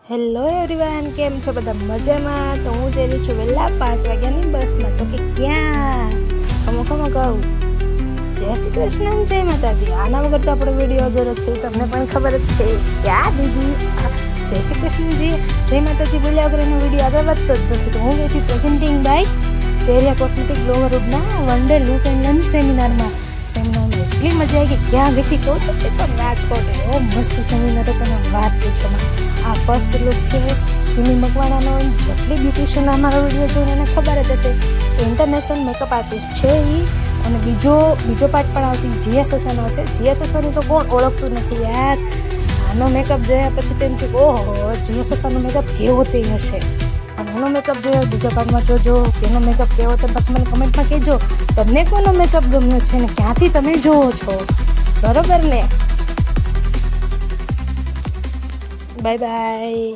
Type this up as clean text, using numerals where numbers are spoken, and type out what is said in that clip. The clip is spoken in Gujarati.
હેલો એવરીવન, કેમ છો બધા? મજામાં? તો હું જઈ રહી છું વહેલા 5 વાગ્યાની બસમાં. તો કે ક્યાં? ખમો કહું, જય શ્રી કૃષ્ણ, જય માતાજી. આના વગર તો આપણો વિડીયો અધૂરો છે, તમને પણ ખબર જ છે. ક્યાં દીદી, જય શ્રી કૃષ્ણજી, જય માતાજી બોલ્યા વગર એનો વિડીયો આગળ વધતો જ નથી. તો હું ગઈ હતી પ્રેઝન્ટિંગ બાય તેરિયા કોસ્મેટિક ગ્લોવર વુડના one day look and learn સેમિનારમાં એટલી મજા આવી કે ક્યાં ગઈ હતી કહું છું કે તો રાજકોટ. એવો મસ્ત સેમિનાર હતો, તમે વાત પૂછો. આ ફર્સ્ટ લુક છે સિમી મકવાણાનો. જેટલી બ્યુટિશિયન અમારો વિડીયો જોઈને એને ખબર જ હશે કે ઇન્ટરનેશનલ મેકઅપ આર્ટિસ્ટ છે એ. અને બીજો પાર્ટ પણ આવશે, જીએસ ઓસાનો આવશે. જીએસ ઓસાની તો કોણ ઓળખતું નથી યાર. આનો મેકઅપ જોયા પછી તેમ કે ઓહો, જીએસ ઓસાનો મેકઅપ કેવો તે હશે. અને એનો મેકઅપ જોયો બીજા પાર્ટમાં જોજો કે એનો મેકઅપ કેવો, તો પછી મને કમેન્ટમાં કહેજો તમને કોનો મેકઅપ ગમ્યો છે ને ક્યાંથી તમે જોવો છો. બરોબર ને? Bye bye.